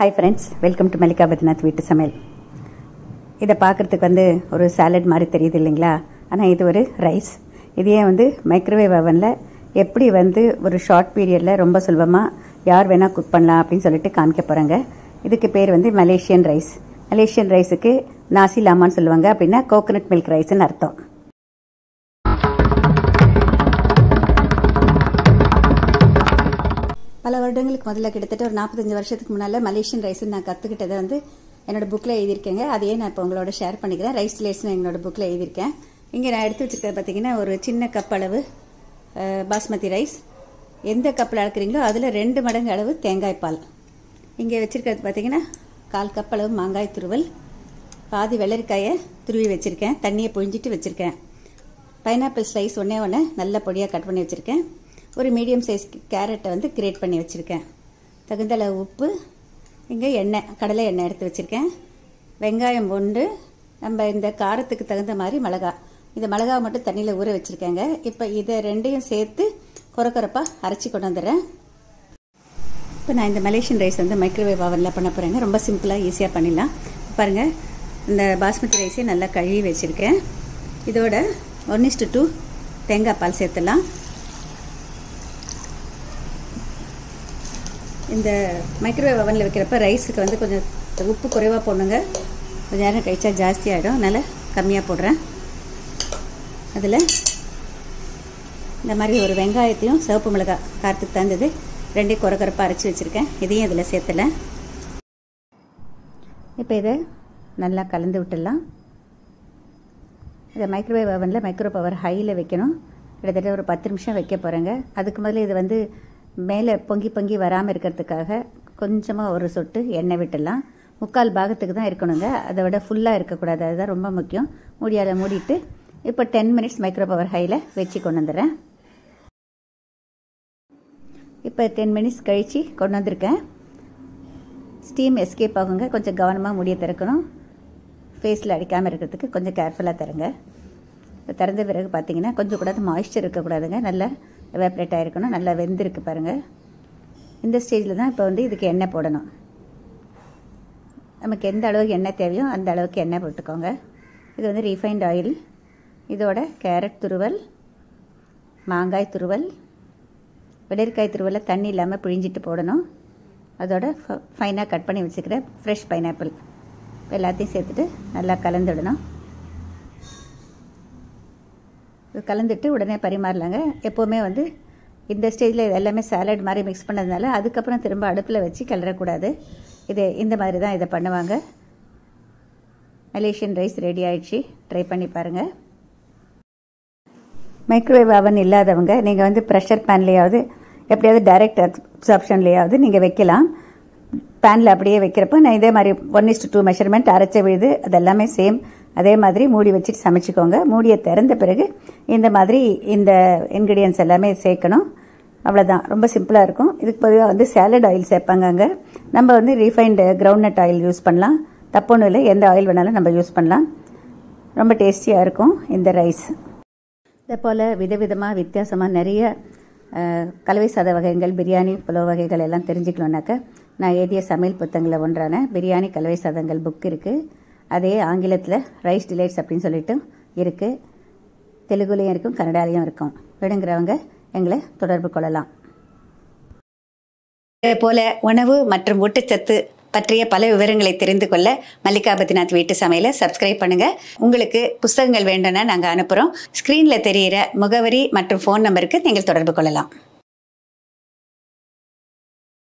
Hi friends, welcome to Malika Badinath வீட்டு சமையல். இதை பார்க்குறதுக்கு ஒரு சாலட் மாதிரி தெரியுது இல்லைங்களா? ஆனால் இது ஒரு ரைஸ். இதையே மைக்ரோவேவ் அவனில் எப்படி ஒரு ஷார்ட் பீரியடில் ரொம்ப சுலபமாக யார் வேணால் குக் பண்ணலாம் அப்படின்னு சொல்லிட்டு காமிக்க போகிறாங்க. இதுக்கு பேர் மலேசியன் ரைஸ். மலேசியன் ரைஸுக்கு நாசி லாமான்னு சொல்லுவாங்க. அப்படின்னா கோகோனட் மில்க் ரைஸ்ன்னு அர்த்தம். பல வருடங்களுக்கு முதல்ல கிட்டத்தட்ட ஒரு 45 வருஷத்துக்கு முன்னால் மலேசியன் ரைஸ் நான் கற்றுக்கிட்டதை என்னோட புக்கில் எழுதியிருக்கேங்க. அதையே நான் இப்போ உங்களோட ஷேர் பண்ணிக்கிறேன். ரைஸ் லேட்ஸ்னு என்னோட புக்கில் எழுதியிருக்கேன். இங்கே நான் எடுத்து வச்சுருக்கிறது பார்த்தீங்கன்னா ஒரு சின்ன கப் அளவு பாஸ்மதி ரைஸ். எந்த கப்பில் அளக்குறீங்களோ அதில் 2 மடங்கு அளவு தேங்காய் பால். இங்கே வச்சுருக்கிறது பார்த்தீங்கன்னா 1/4 கப் அளவு மாங்காய் துருவல், பாதி வெள்ளரிக்காயை துருவி வச்சுருக்கேன், தண்ணியை புழிஞ்சிட்டு வச்சுருக்கேன். பைனாப்பிள் ஸ்லைஸ் ஒன்று நல்ல பொடியாக கட் பண்ணி வச்சுருக்கேன். ஒரு மீடியம் சைஸ் கேரட்டை கிரேட் பண்ணி வச்சுருக்கேன். தகுந்த அளவு உப்பு, இங்கே எண்ணெய், கடலை எண்ணெய் எடுத்து வச்சுருக்கேன். வெங்காயம் 1, நம்ம இந்த காரத்துக்கு தகுந்த மாதிரி மிளகா. இந்த மிளகாவை மட்டும் தண்ணியில் ஊற வச்சுருக்கேங்க. இப்போ இதை ரெண்டையும் சேர்த்து கொரப்பாக அரைச்சி கொண்டு வந்துடுறேன். இப்போ நான் இந்த மலேசியன் ரைஸ் மைக்ரோவேவ் அவனில் பண்ண போகிறேங்க. ரொம்ப சிம்பிளாக ஈஸியாக பண்ணிடலாம். பாருங்கள், இந்த பாஸ்மதி ரைஸையும் நல்லா கழுவி வச்சுருக்கேன். இதோட 1:2 தேங்காய் பால் சேர்த்துடலாம். இந்த மைக்ரோவேவ் அவனில் வைக்கிறப்ப ரைஸுக்கு கொஞ்சம் உப்பு குறைவாக போடணுங்க. கொஞ்சம் நேரம் கழிச்சா ஜாஸ்தி ஆகிடும். அதனால் கம்மியாக போடுறேன். அதில் இந்த மாதிரி ஒரு வெங்காயத்தையும் சிவப்பு மிளகாய் காரத்துக்கு தந்தது 2 கொரப்பாக அரைச்சி வச்சுருக்கேன். இதையும் இதில் சேர்த்துலாம். இப்போ இதை நல்லா கலந்து விட்டுடலாம். இதை மைக்ரோவேவ் அவனில் மைக்ரோ பவர் ஹையில் வைக்கணும். கிட்டத்தட்ட ஒரு 10 நிமிஷம் வைக்க போகிறேங்க. அதுக்கு முதல்ல இது மேலே பொங்கி வராமல் இருக்கிறதுக்காக கொஞ்சமாக ஒரு சொட்டு எண்ணெய் விட்டுடலாம். 3/4 பாகத்துக்கு தான் இருக்கணுங்க. அதை விட ஃபுல்லாக இருக்கக்கூடாது. அதுதான் ரொம்ப முக்கியம். மூடியால் மூடிட்டு இப்போ 10 மினிட்ஸ் மைக்ரோ பவர் ஹையில் வச்சு கொண்டு வந்துடுறேன். இப்போ 10 மினிட்ஸ் கழித்து கொண்டு வந்திருக்கேன். ஸ்டீம் எஸ்கேப் ஆகுங்க. கொஞ்சம் கவனமாக மூடியை திறக்கணும். ஃபேஸில் அடிக்காமல் இருக்கிறதுக்கு கொஞ்சம் கேர்ஃபுல்லாக தருங்க. இப்போ திறந்த பிறகு பார்த்தீங்கன்னா கொஞ்சம் கூட மாய்ஸ்சர் இருக்கக்கூடாதுங்க. நல்லா எவாப்ரேட் ஆகிருக்கணும். நல்லா வெந்திருக்கு பாருங்கள். இந்த ஸ்டேஜில் தான் இப்போ இதுக்கு எண்ணெய் போடணும். நமக்கு எந்த அளவுக்கு எண்ணெய் தேவையோ அந்த அளவுக்கு எண்ணெய் போட்டுக்கோங்க. இது ரீஃபைண்ட் ஆயில். இதோட கேரட் துருவல், மாங்காய் துருவல், வெள்ளரிக்காய் துருவலை தண்ணி இல்லாமல் பிழிஞ்சிட்டு போடணும். அதோட ஃபைனாக கட் பண்ணி வச்சுக்கிற ஃப்ரெஷ் பைனாப்பிள் எல்லாத்தையும் சேர்த்துட்டு நல்லா கலந்துடணும். கலந்துட்டு உடனே பரிமாறலாங்க. எப்போவுமே இந்த ஸ்டேஜில் இது எல்லாமே சாலட் மாதிரி மிக்ஸ் பண்ணதுனால அதுக்கப்புறம் திரும்ப அடுப்பில் வச்சு கிளறக்கூடாது. இது இந்த மாதிரி தான் இதை பண்ணுவாங்க. மலேசியன் ரைஸ் ரெடி ஆயிடுச்சு. ட்ரை பண்ணி பாருங்கள். மைக்ரோவேவ் அவன் இல்லாதவங்க நீங்கள் ப்ரெஷர் பேன்லேயாவது எப்படியாவது டைரக்ட் அப்சார்ப்ஷன்லேயாவது நீங்கள் வைக்கலாம். பேனில் அப்படியே வைக்கிறப்ப நான் இதே மாதிரி 1:2 மெஷர்மெண்ட் அரைச்ச விழுது அதெல்லாமே சேம். அதே மாதிரி மூடி வச்சுட்டு சமைச்சிக்கோங்க. மூடியை திறந்த பிறகு இந்த மாதிரி இந்த இன்க்ரீடியன்ஸ் எல்லாமே சேர்க்கணும். அவ்வளோதான். ரொம்ப சிம்பிளாக இருக்கும். இதுக்கு பொதுவாக சாலட் ஆயில் சேர்ப்பாங்க. அங்கே நம்ம ரீஃபைண்டு கிரவுண்ட்நட் ஆயில் யூஸ் பண்ணலாம். தப்பொன்றும் இல்லை. எந்த ஆயில் வேணாலும் நம்ம யூஸ் பண்ணலாம். ரொம்ப டேஸ்டியாக இருக்கும் இந்த ரைஸ். இதை போல் விதவிதமாக வித்தியாசமாக நிறைய கலவை சாத வகைகள், பிரியாணி, புலவு வகைகள் எல்லாம் தெரிஞ்சுக்கணுன்னாக்க நான் எழுதிய சமையல் புத்தகங்களில் ஒன்றான பிரியாணி கலவை சாதங்கள் புக் இருக்குது. அதே ஆங்கிலத்தில் ரைஸ் டிலைட்ஸ் அப்படின்னு சொல்லிட்டு இருக்குது. தெலுங்குலேயும் இருக்கும், கன்னடாலையும் இருக்கும். வேணுங்கிறவங்க எங்களை தொடர்பு கொள்ளலாம். இதே போல் உணவு மற்றும் ஊட்டச்சத்து பற்றிய பல விவரங்களை தெரிந்து கொள்ள மல்லிகா பத்ரிநாத் வீட்டு சமையலை சப்ஸ்கிரைப் பண்ணுங்கள். உங்களுக்கு புத்தகங்கள் வேண்டும்னா நாங்கள் அனுப்புகிறோம். ஸ்க்ரீனில் தெரிகிற முகவரி மற்றும் ஃபோன் நம்பருக்கு நீங்கள் தொடர்பு கொள்ளலாம்.